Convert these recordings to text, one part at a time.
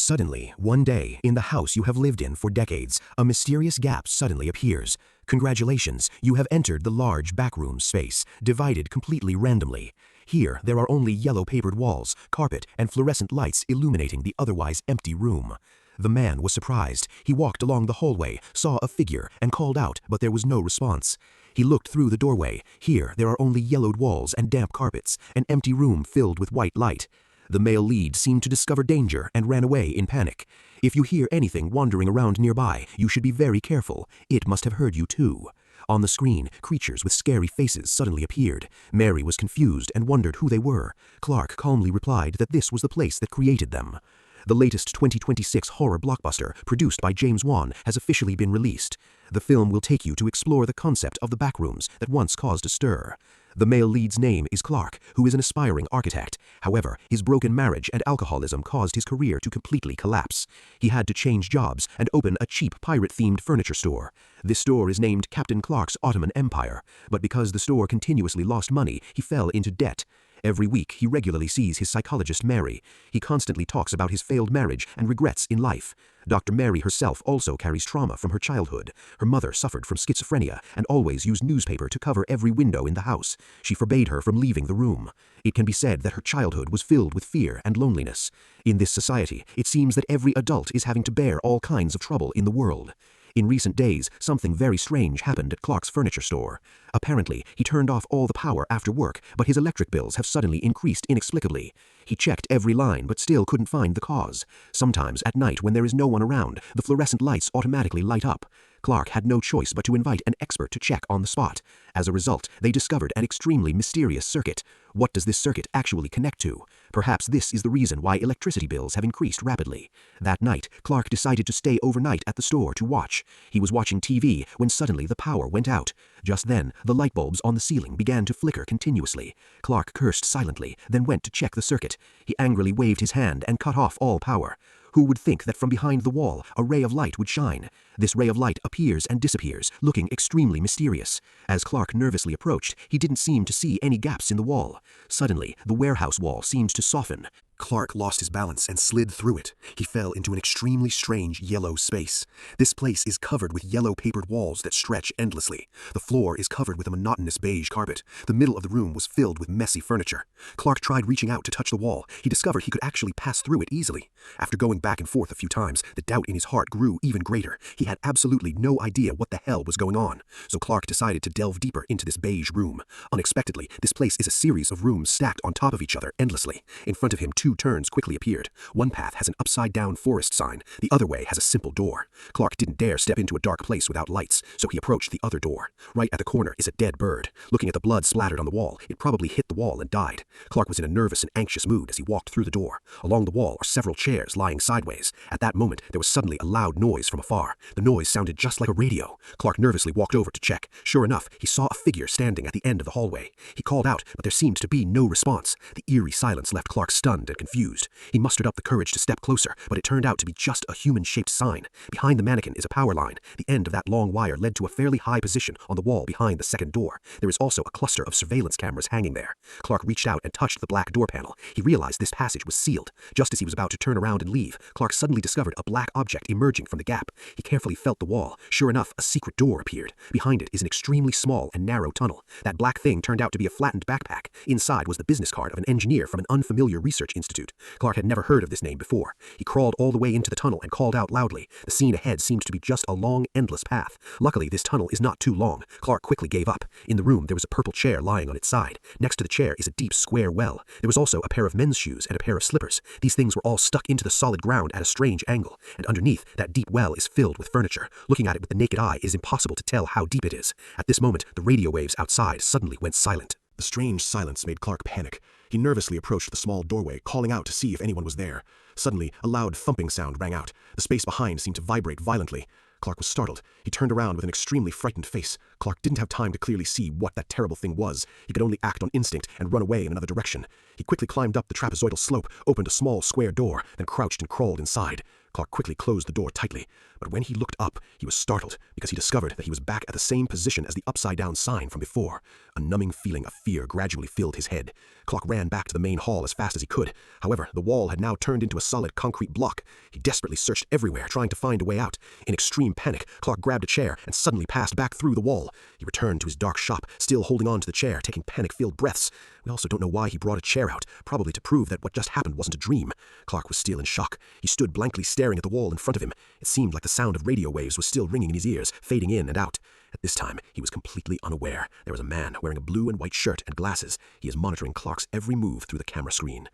Suddenly, one day, in the house you have lived in for decades, a mysterious gap suddenly appears. Congratulations, you have entered the large backroom space, divided completely randomly. Here, there are only yellow-papered walls, carpet, and fluorescent lights illuminating the otherwise empty room. The man was surprised. He walked along the hallway, saw a figure, and called out, but there was no response. He looked through the doorway. Here, there are only yellowed walls and damp carpets, an empty room filled with white light. The male lead seemed to discover danger and ran away in panic. If you hear anything wandering around nearby, you should be very careful. It must have heard you too. On the screen, creatures with scary faces suddenly appeared. Mary was confused and wondered who they were. Clark calmly replied that this was the place that created them. The latest 2026 horror blockbuster, produced by James Wan, has officially been released. The film will take you to explore the concept of the backrooms that once caused a stir. The male lead's name is Clark, who is an aspiring architect. However, his broken marriage and alcoholism caused his career to completely collapse. He had to change jobs and open a cheap pirate-themed furniture store. This store is named Captain Clark's Ottoman Empire, but because the store continuously lost money, he fell into debt. Every week, he regularly sees his psychologist Mary. He constantly talks about his failed marriage and regrets in life. Dr. Mary herself also carries trauma from her childhood. Her mother suffered from schizophrenia and always used newspaper to cover every window in the house. She forbade her from leaving the room. It can be said that her childhood was filled with fear and loneliness. In this society, it seems that every adult is having to bear all kinds of trouble in the world. In recent days, something very strange happened at Clark's furniture store. Apparently, he turned off all the power after work, but his electric bills have suddenly increased inexplicably. He checked every line but still couldn't find the cause. Sometimes at night when there is no one around, the fluorescent lights automatically light up. Clark had no choice but to invite an expert to check on the spot. As a result, they discovered an extremely mysterious circuit. What does this circuit actually connect to? Perhaps this is the reason why electricity bills have increased rapidly. That night, Clark decided to stay overnight at the store to watch. He was watching TV when suddenly the power went out. Just then, the light bulbs on the ceiling began to flicker continuously. Clark cursed silently, then went to check the circuit. He angrily waved his hand and cut off all power. Who would think that from behind the wall, a ray of light would shine? This ray of light appears and disappears, looking extremely mysterious. As Clark nervously approached, he didn't seem to see any gaps in the wall. Suddenly, the warehouse wall seemed to soften. Clark lost his balance and slid through it. He fell into an extremely strange yellow space. This place is covered with yellow-papered walls that stretch endlessly. The floor is covered with a monotonous beige carpet. The middle of the room was filled with messy furniture. Clark tried reaching out to touch the wall. He discovered he could actually pass through it easily. After going back and forth a few times, the doubt in his heart grew even greater. He had absolutely no idea what the hell was going on. So Clark decided to delve deeper into this beige room. Unexpectedly, this place is a series of rooms stacked on top of each other endlessly. In front of him, two turns quickly appeared. One path has an upside-down forest sign. The other way has a simple door. Clark didn't dare step into a dark place without lights, so he approached the other door. Right at the corner is a dead bird. Looking at the blood splattered on the wall, it probably hit the wall and died. Clark was in a nervous and anxious mood as he walked through the door. Along the wall are several chairs lying sideways. At that moment, there was suddenly a loud noise from afar. The noise sounded just like a radio. Clark nervously walked over to check. Sure enough, he saw a figure standing at the end of the hallway. He called out, but there seemed to be no response. The eerie silence left Clark stunned and confused. He mustered up the courage to step closer, but it turned out to be just a human-shaped sign. Behind the mannequin is a power line. The end of that long wire led to a fairly high position on the wall behind the second door. There is also a cluster of surveillance cameras hanging there. Clark reached out and touched the black door panel. He realized this passage was sealed. Just as he was about to turn around and leave, Clark suddenly discovered a black object emerging from the gap. He carefully felt the wall. Sure enough, a secret door appeared. Behind it is an extremely small and narrow tunnel. That black thing turned out to be a flattened backpack. Inside was the business card of an engineer from an unfamiliar research institute. Clark had never heard of this name before. He crawled all the way into the tunnel and called out loudly. The scene ahead seemed to be just a long, endless path. Luckily, this tunnel is not too long. Clark quickly gave up. In the room, there was a purple chair lying on its side. Next to the chair is a deep square well. There was also a pair of men's shoes and a pair of slippers. These things were all stuck into the solid ground at a strange angle, and underneath, that deep well is filled with furniture. Looking at it with the naked eye is impossible to tell how deep it is. At this moment, the radio waves outside suddenly went silent. The strange silence made Clark panic. He nervously approached the small doorway, calling out to see if anyone was there. Suddenly, a loud thumping sound rang out. The space behind seemed to vibrate violently. Clark was startled. He turned around with an extremely frightened face. Clark didn't have time to clearly see what that terrible thing was. He could only act on instinct and run away in another direction. He quickly climbed up the trapezoidal slope, opened a small square door, then crouched and crawled inside. Clark quickly closed the door tightly. But when he looked up, he was startled because he discovered that he was back at the same position as the upside-down sign from before. A numbing feeling of fear gradually filled his head. Clark ran back to the main hall as fast as he could. However, the wall had now turned into a solid concrete block. He desperately searched everywhere, trying to find a way out. In extreme panic, Clark grabbed a chair and suddenly passed back through the wall. He returned to his dark shop, still holding on to the chair, taking panic-filled breaths. We also don't know why he brought a chair out, probably to prove that what just happened wasn't a dream. Clark was still in shock. He stood blankly staring at the wall in front of him. It seemed like the sound of radio waves was still ringing in his ears, fading in and out. At this time, he was completely unaware. There was a man wearing a blue and white shirt and glasses. He is monitoring Clark's every move through the camera screen.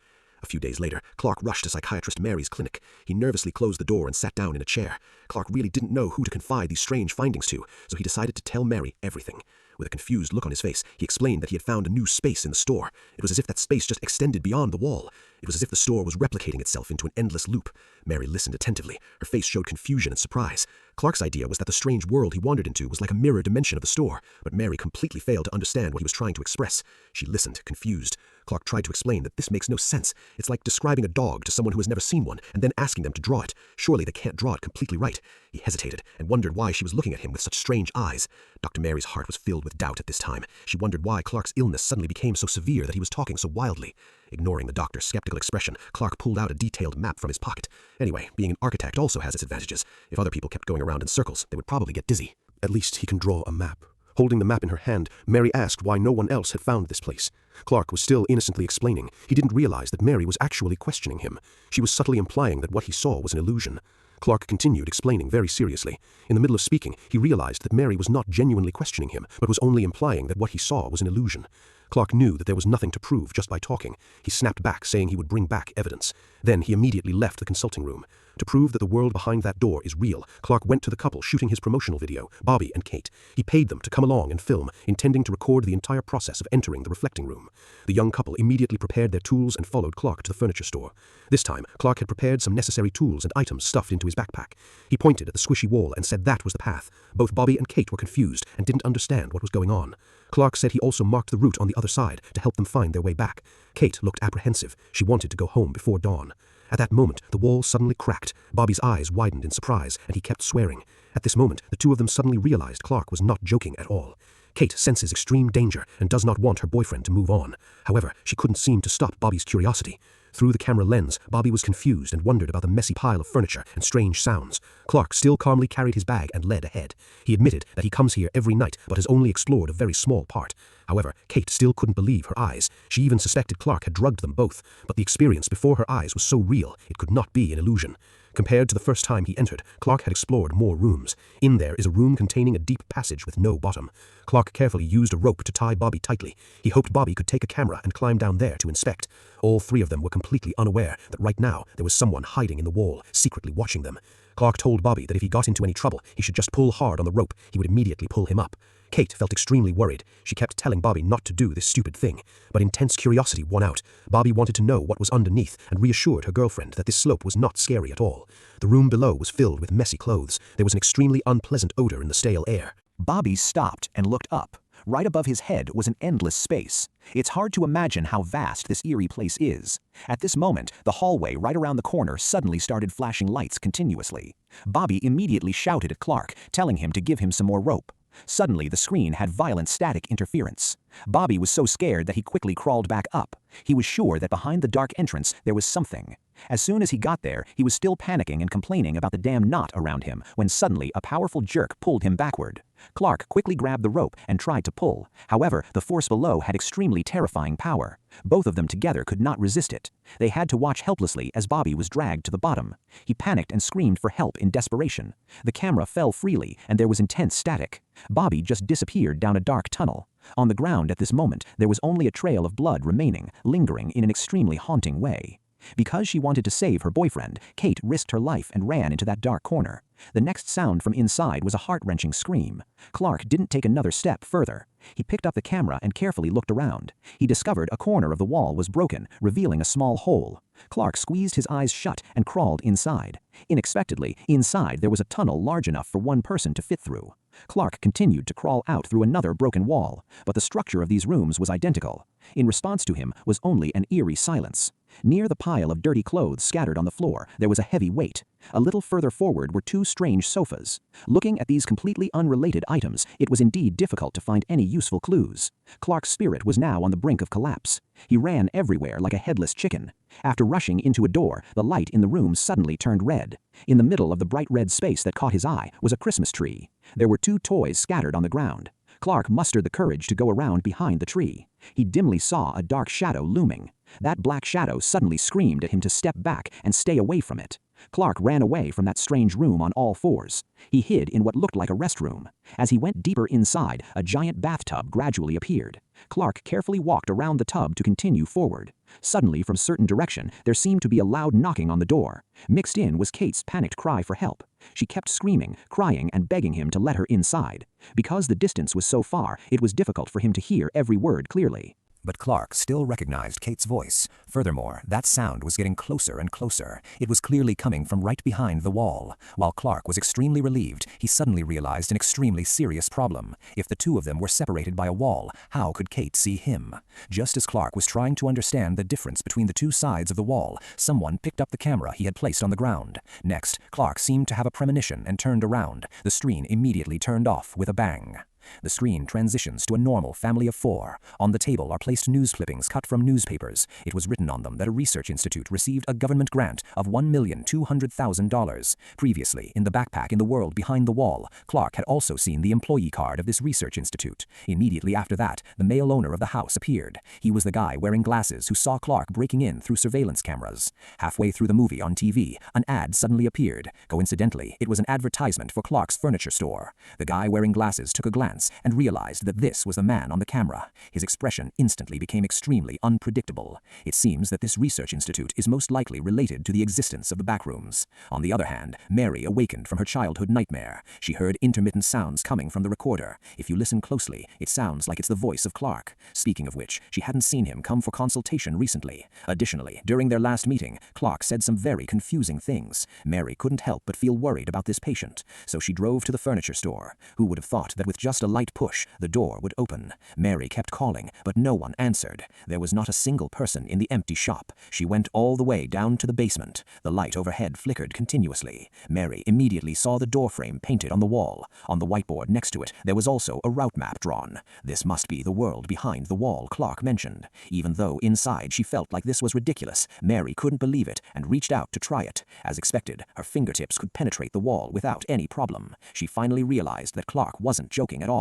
A few days later, Clark rushed to psychiatrist Mary's clinic. He nervously closed the door and sat down in a chair. Clark really didn't know who to confide these strange findings to, so he decided to tell Mary everything. With a confused look on his face, he explained that he had found a new space in the store. It was as if that space just extended beyond the wall. It was as if the store was replicating itself into an endless loop. Mary listened attentively. Her face showed confusion and surprise. Clark's idea was that the strange world he wandered into was like a mirror dimension of the store, but Mary completely failed to understand what he was trying to express. She listened, confused. Clark tried to explain that this makes no sense. It's like describing a dog to someone who has never seen one, and then asking them to draw it. Surely they can't draw it completely right. He hesitated, and wondered why she was looking at him with such strange eyes. Dr. Mary's heart was filled with doubt at this time. She wondered why Clark's illness suddenly became so severe that he was talking so wildly. Ignoring the doctor's skeptical expression, Clark pulled out a detailed map from his pocket. Anyway, being an architect also has its advantages. If other people kept going around in circles, they would probably get dizzy. At least he can draw a map. Holding the map in her hand, Mary asked why no one else had found this place. Clark was still innocently explaining. He didn't realize that Mary was actually questioning him. She was subtly implying that what he saw was an illusion. Clark continued explaining very seriously. In the middle of speaking, he realized that Mary was not genuinely questioning him, but was only implying that what he saw was an illusion. Clark knew that there was nothing to prove just by talking. He snapped back, saying he would bring back evidence. Then he immediately left the consulting room. To prove that the world behind that door is real, Clark went to the couple shooting his promotional video, Bobby and Kate. He paid them to come along and film, intending to record the entire process of entering the reflecting room. The young couple immediately prepared their tools and followed Clark to the furniture store. This time, Clark had prepared some necessary tools and items stuffed into his backpack. He pointed at the squishy wall and said that was the path. Both Bobby and Kate were confused and didn't understand what was going on. Clark said he also marked the route on the other side to help them find their way back. Kate looked apprehensive. She wanted to go home before dawn. At that moment, the wall suddenly cracked. Bobby's eyes widened in surprise, and he kept swearing. At this moment, the two of them suddenly realized Clark was not joking at all. Kate senses extreme danger and does not want her boyfriend to move on. However, she couldn't seem to stop Bobby's curiosity. Through the camera lens, Bobby was confused and wondered about the messy pile of furniture and strange sounds. Clark still calmly carried his bag and led ahead. He admitted that he comes here every night but has only explored a very small part. However, Kate still couldn't believe her eyes. She even suspected Clark had drugged them both, but the experience before her eyes was so real it could not be an illusion. Compared to the first time he entered, Clark had explored more rooms. In there is a room containing a deep passage with no bottom. Clark carefully used a rope to tie Bobby tightly. He hoped Bobby could take a camera and climb down there to inspect. All three of them were completely unaware that right now there was someone hiding in the wall, secretly watching them. Clark told Bobby that if he got into any trouble, he should just pull hard on the rope. He would immediately pull him up. Kate felt extremely worried. She kept telling Bobby not to do this stupid thing, but intense curiosity won out. Bobby wanted to know what was underneath and reassured her girlfriend that this slope was not scary at all. The room below was filled with messy clothes. There was an extremely unpleasant odor in the stale air. Bobby stopped and looked up. Right above his head was an endless space. It's hard to imagine how vast this eerie place is. At this moment, the hallway right around the corner suddenly started flashing lights continuously. Bobby immediately shouted at Clark, telling him to give him some more rope. Suddenly, the screen had violent static interference. Bobby was so scared that he quickly crawled back up. He was sure that behind the dark entrance there was something. As soon as he got there, he was still panicking and complaining about the damn knot around him when suddenly a powerful jerk pulled him backward. Clark quickly grabbed the rope and tried to pull. However, the force below had extremely terrifying power. Both of them together could not resist it. They had to watch helplessly as Bobby was dragged to the bottom. He panicked and screamed for help in desperation. The camera fell freely and there was intense static. Bobby just disappeared down a dark tunnel. On the ground at this moment, there was only a trail of blood remaining, lingering in an extremely haunting way. Because she wanted to save her boyfriend, Kate risked her life and ran into that dark corner. The next sound from inside was a heart-wrenching scream. Clark didn't take another step further. He picked up the camera and carefully looked around. He discovered a corner of the wall was broken, revealing a small hole. Clark squeezed his eyes shut and crawled inside. Unexpectedly, inside there was a tunnel large enough for one person to fit through. Clark continued to crawl out through another broken wall, but the structure of these rooms was identical. In response to him was only an eerie silence. Near the pile of dirty clothes scattered on the floor, there was a heavy weight. A little further forward were two strange sofas. Looking at these completely unrelated items, it was indeed difficult to find any useful clues. Clark's spirit was now on the brink of collapse. He ran everywhere like a headless chicken. After rushing into a door, the light in the room suddenly turned red. In the middle of the bright red space that caught his eye was a Christmas tree. There were two toys scattered on the ground. Clark mustered the courage to go around behind the tree. He dimly saw a dark shadow looming. That black shadow suddenly screamed at him to step back and stay away from it. Clark ran away from that strange room on all fours. He hid in what looked like a restroom. As he went deeper inside, a giant bathtub gradually appeared. Clark carefully walked around the tub to continue forward. Suddenly, from a certain direction, there seemed to be a loud knocking on the door. Mixed in was Kate's panicked cry for help. She kept screaming, crying, and begging him to let her inside. Because the distance was so far, it was difficult for him to hear every word clearly. But Clark still recognized Kate's voice. Furthermore, that sound was getting closer and closer. It was clearly coming from right behind the wall. While Clark was extremely relieved, he suddenly realized an extremely serious problem. If the two of them were separated by a wall, how could Kate see him? Just as Clark was trying to understand the difference between the two sides of the wall, someone picked up the camera he had placed on the ground. Next, Clark seemed to have a premonition and turned around. The screen immediately turned off with a bang. The screen transitions to a normal family of four. On the table are placed news clippings cut from newspapers. It was written on them that a research institute received a government grant of $1,200,000. Previously, in the backpack in the world behind the wall, Clark had also seen the employee card of this research institute. Immediately after that, the male owner of the house appeared. He was the guy wearing glasses who saw Clark breaking in through surveillance cameras. Halfway through the movie on TV, an ad suddenly appeared. Coincidentally, it was an advertisement for Clark's furniture store. The guy wearing glasses took a glance and realized that this was the man on the camera. His expression instantly became extremely unpredictable. It seems that this research institute is most likely related to the existence of the backrooms. On the other hand, Mary awakened from her childhood nightmare. She heard intermittent sounds coming from the recorder. If you listen closely, it sounds like it's the voice of Clark. Speaking of which, she hadn't seen him come for consultation recently. Additionally, during their last meeting, Clark said some very confusing things. Mary couldn't help but feel worried about this patient, so she drove to the furniture store. Who would have thought that with just a light push, the door would open? Mary kept calling, but no one answered. There was not a single person in the empty shop. She went all the way down to the basement. The light overhead flickered continuously. Mary immediately saw the doorframe painted on the wall. On the whiteboard next to it, there was also a route map drawn. This must be the world behind the wall Clark mentioned. Even though inside she felt like this was ridiculous, Mary couldn't believe it and reached out to try it. As expected, her fingertips could penetrate the wall without any problem. She finally realized that Clark wasn't joking at all.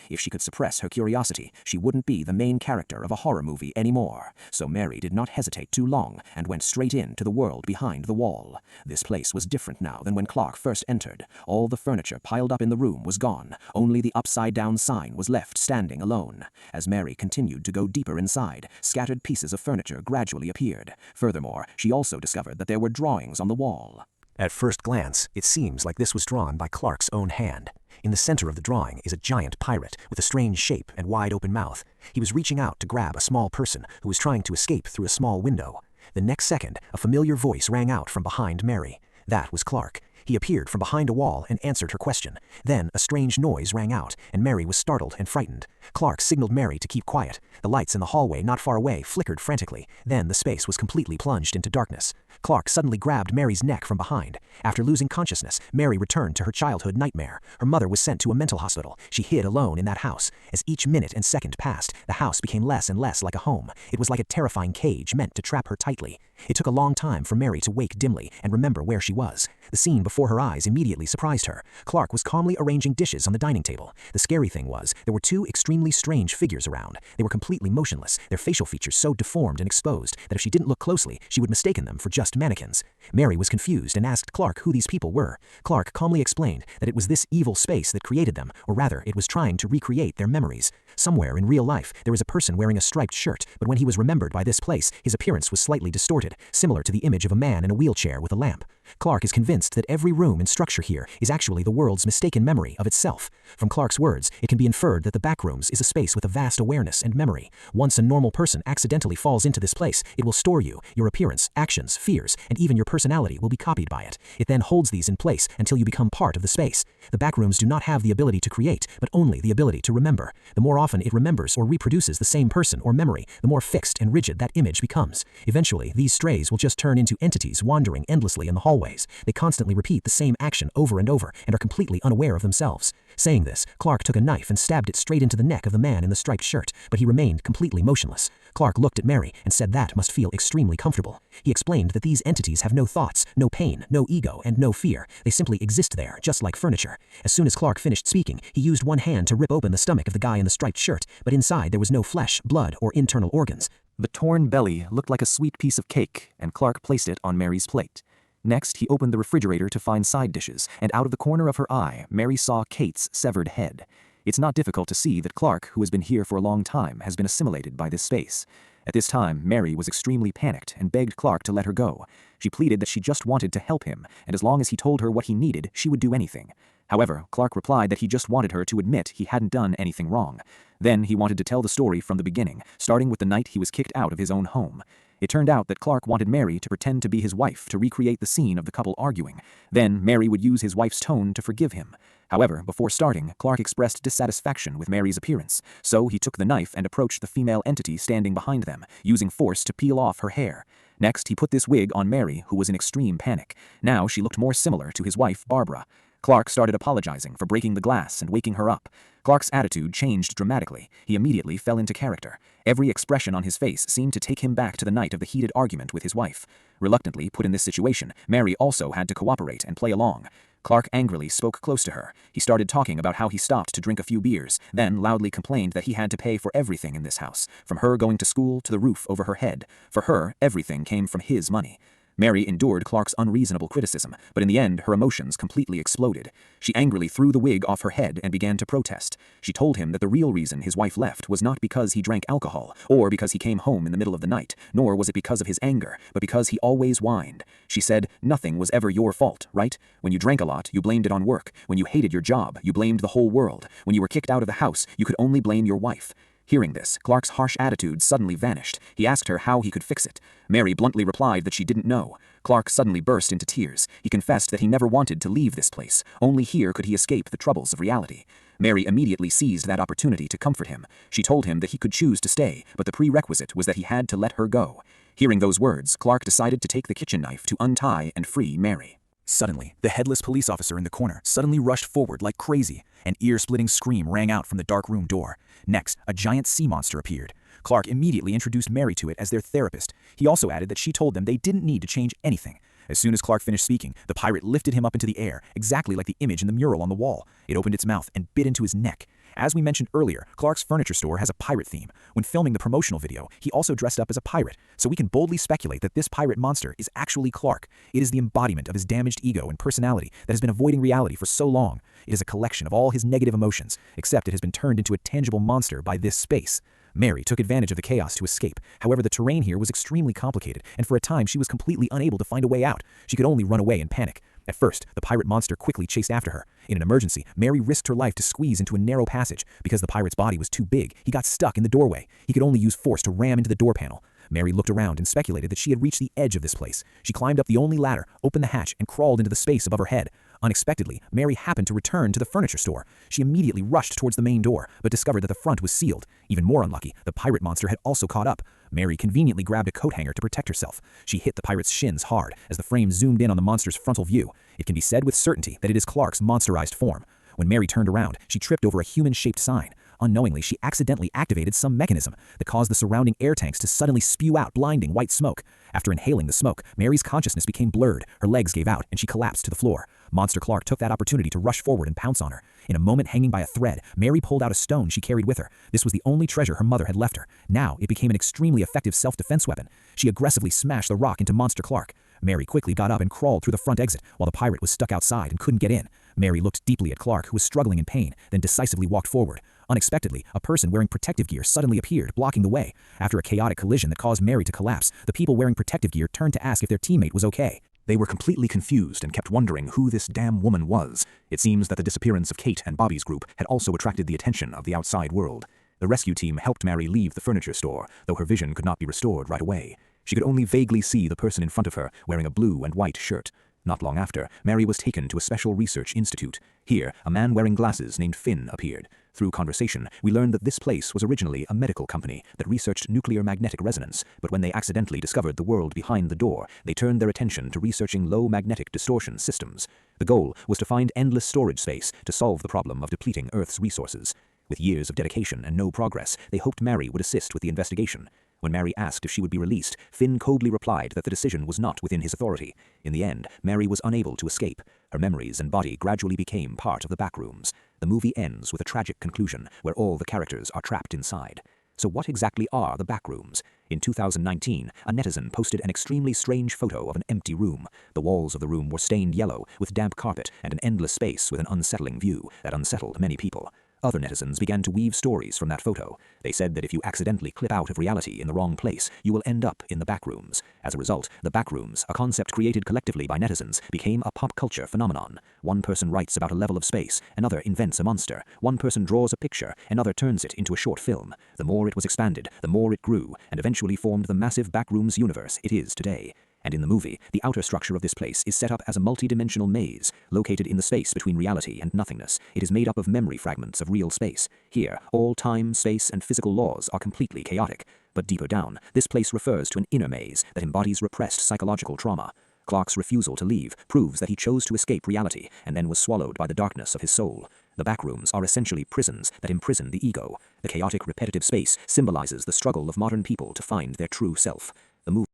If she could suppress her curiosity, she wouldn't be the main character of a horror movie anymore. So Mary did not hesitate too long and went straight into the world behind the wall. This place was different now than when Clark first entered. All the furniture piled up in the room was gone. Only the upside-down sign was left standing alone. As Mary continued to go deeper inside, scattered pieces of furniture gradually appeared. Furthermore, she also discovered that there were drawings on the wall. At first glance, it seems like this was drawn by Clark's own hand. In the center of the drawing is a giant pirate with a strange shape and wide-open mouth. He was reaching out to grab a small person who was trying to escape through a small window. The next second, a familiar voice rang out from behind Mary. That was Clark. He appeared from behind a wall and answered her question. Then a strange noise rang out, and Mary was startled and frightened. Clark signaled Mary to keep quiet. The lights in the hallway not far away flickered frantically. Then the space was completely plunged into darkness. Clark suddenly grabbed Mary's neck from behind. After losing consciousness, Mary returned to her childhood nightmare. Her mother was sent to a mental hospital. She hid alone in that house. As each minute and second passed, the house became less and less like a home. It was like a terrifying cage meant to trap her tightly. It took a long time for Mary to wake dimly and remember where she was. The scene before her eyes immediately surprised her. Clark was calmly arranging dishes on the dining table. The scary thing was, there were two extremely strange figures around. They were completely motionless, their facial features so deformed and exposed that if she didn't look closely, she would mistake them for just mannequins. Mary was confused and asked Clark who these people were. Clark calmly explained that it was this evil space that created them, or rather, it was trying to recreate their memories. Somewhere in real life, there was a person wearing a striped shirt, but when he was remembered by this place, his appearance was slightly distorted, similar to the image of a man in a wheelchair with a lamp. Clark is convinced that every room and structure here is actually the world's mistaken memory of itself. From Clark's words, it can be inferred that the Backrooms is a space with a vast awareness and memory. Once a normal person accidentally falls into this place, it will store you, your appearance, actions, fears, and even your personality will be copied by it. It then holds these in place until you become part of the space. The Backrooms do not have the ability to create, but only the ability to remember. The more often it remembers or reproduces the same person or memory, the more fixed and rigid that image becomes. Eventually, these strays will just turn into entities wandering endlessly in the hallways. They constantly repeat the same action over and over and are completely unaware of themselves. Saying this, Clark took a knife and stabbed it straight into the neck of the man in the striped shirt, but he remained completely motionless. Clark looked at Mary and said that must feel extremely comfortable. He explained that these entities have no thoughts, no pain, no ego, and no fear. They simply exist there, just like furniture. As soon as Clark finished speaking, he used one hand to rip open the stomach of the guy in the striped shirt, but inside there was no flesh, blood, or internal organs. The torn belly looked like a sweet piece of cake, and Clark placed it on Mary's plate. Next, he opened the refrigerator to find side dishes, and out of the corner of her eye, Mary saw Kate's severed head. It's not difficult to see that Clark, who has been here for a long time, has been assimilated by this space. At this time, Mary was extremely panicked and begged Clark to let her go. She pleaded that she just wanted to help him, and as long as he told her what he needed, she would do anything. However, Clark replied that he just wanted her to admit he hadn't done anything wrong. Then he wanted to tell the story from the beginning, starting with the night he was kicked out of his own home. It turned out that Clark wanted Mary to pretend to be his wife to recreate the scene of the couple arguing. Then Mary would use his wife's tone to forgive him. However, before starting, Clark expressed dissatisfaction with Mary's appearance, so he took the knife and approached the female entity standing behind them, using force to peel off her hair. Next, he put this wig on Mary, who was in extreme panic. Now she looked more similar to his wife, Barbara. Clark started apologizing for breaking the glass and waking her up. Clark's attitude changed dramatically. He immediately fell into character. Every expression on his face seemed to take him back to the night of the heated argument with his wife. Reluctantly put in this situation, Mary also had to cooperate and play along. Clark angrily spoke close to her. He started talking about how he stopped to drink a few beers, then loudly complained that he had to pay for everything in this house, from her going to school to the roof over her head. For her, everything came from his money. Mary endured Clark's unreasonable criticism, but in the end her emotions completely exploded. She angrily threw the wig off her head and began to protest. She told him that the real reason his wife left was not because he drank alcohol, or because he came home in the middle of the night, nor was it because of his anger, but because he always whined. She said, "Nothing was ever your fault, right? When you drank a lot, you blamed it on work. When you hated your job, you blamed the whole world. When you were kicked out of the house, you could only blame your wife." Hearing this, Clark's harsh attitude suddenly vanished. He asked her how he could fix it. Mary bluntly replied that she didn't know. Clark suddenly burst into tears. He confessed that he never wanted to leave this place. Only here could he escape the troubles of reality. Mary immediately seized that opportunity to comfort him. She told him that he could choose to stay, but the prerequisite was that he had to let her go. Hearing those words, Clark decided to take the kitchen knife to untie and free Mary. Suddenly, the headless police officer in the corner suddenly rushed forward like crazy. An ear-splitting scream rang out from the dark room door. Next, a giant sea monster appeared. Clark immediately introduced Mary to it as their therapist. He also added that she told them they didn't need to change anything. As soon as Clark finished speaking, the pirate lifted him up into the air, exactly like the image in the mural on the wall. It opened its mouth and bit into his neck. As we mentioned earlier, Clark's furniture store has a pirate theme. When filming the promotional video, he also dressed up as a pirate, so we can boldly speculate that this pirate monster is actually Clark. It is the embodiment of his damaged ego and personality that has been avoiding reality for so long. It is a collection of all his negative emotions, except it has been turned into a tangible monster by this space. Mary took advantage of the chaos to escape. However, the terrain here was extremely complicated, and for a time she was completely unable to find a way out. She could only run away in panic. At first, the pirate monster quickly chased after her. In an emergency, Mary risked her life to squeeze into a narrow passage. Because the pirate's body was too big, he got stuck in the doorway. He could only use force to ram into the door panel. Mary looked around and speculated that she had reached the edge of this place. She climbed up the only ladder, opened the hatch, and crawled into the space above her head. Unexpectedly, Mary happened to return to the furniture store. She immediately rushed towards the main door, but discovered that the front was sealed. Even more unlucky, the pirate monster had also caught up. Mary conveniently grabbed a coat hanger to protect herself. She hit the pirate's shins hard as the frame zoomed in on the monster's frontal view. It can be said with certainty that it is Clark's monsterized form. When Mary turned around, she tripped over a human-shaped sign. Unknowingly, she accidentally activated some mechanism that caused the surrounding air tanks to suddenly spew out blinding white smoke. After inhaling the smoke, Mary's consciousness became blurred, her legs gave out, and she collapsed to the floor. Monster Clark took that opportunity to rush forward and pounce on her. In a moment hanging by a thread, Mary pulled out a stone she carried with her. This was the only treasure her mother had left her. Now, it became an extremely effective self-defense weapon. She aggressively smashed the rock into Monster Clark. Mary quickly got up and crawled through the front exit, while the pirate was stuck outside and couldn't get in. Mary looked deeply at Clark, who was struggling in pain, then decisively walked forward. Unexpectedly, a person wearing protective gear suddenly appeared, blocking the way. After a chaotic collision that caused Mary to collapse, the people wearing protective gear turned to ask if their teammate was okay. They were completely confused and kept wondering who this damn woman was. It seems that the disappearance of Kate and Bobby's group had also attracted the attention of the outside world. The rescue team helped Mary leave the furniture store, though her vision could not be restored right away. She could only vaguely see the person in front of her wearing a blue and white shirt. Not long after, Mary was taken to a special research institute. Here, a man wearing glasses named Finn appeared. Through conversation, we learned that this place was originally a medical company that researched nuclear magnetic resonance, but when they accidentally discovered the world behind the door, they turned their attention to researching low magnetic distortion systems. The goal was to find endless storage space to solve the problem of depleting Earth's resources. With years of dedication and no progress, they hoped Mary would assist with the investigation. When Mary asked if she would be released, Finn coldly replied that the decision was not within his authority. In the end, Mary was unable to escape. Her memories and body gradually became part of the Backrooms. The movie ends with a tragic conclusion, where all the characters are trapped inside. So what exactly are the Backrooms? In 2019, a netizen posted an extremely strange photo of an empty room. The walls of the room were stained yellow, with damp carpet, and an endless space with an unsettling view that unsettled many people. Other netizens began to weave stories from that photo. They said that if you accidentally clip out of reality in the wrong place, you will end up in the Backrooms. As a result, the Backrooms, a concept created collectively by netizens, became a pop culture phenomenon. One person writes about a level of space, another invents a monster, one person draws a picture, another turns it into a short film. The more it was expanded, the more it grew, and eventually formed the massive Backrooms universe it is today. And in the movie, the outer structure of this place is set up as a multi-dimensional maze, located in the space between reality and nothingness. It is made up of memory fragments of real space. Here, all time, space, and physical laws are completely chaotic. But deeper down, this place refers to an inner maze that embodies repressed psychological trauma. Clark's refusal to leave proves that he chose to escape reality and then was swallowed by the darkness of his soul. The Backrooms are essentially prisons that imprison the ego. The chaotic, repetitive space symbolizes the struggle of modern people to find their true self. The movie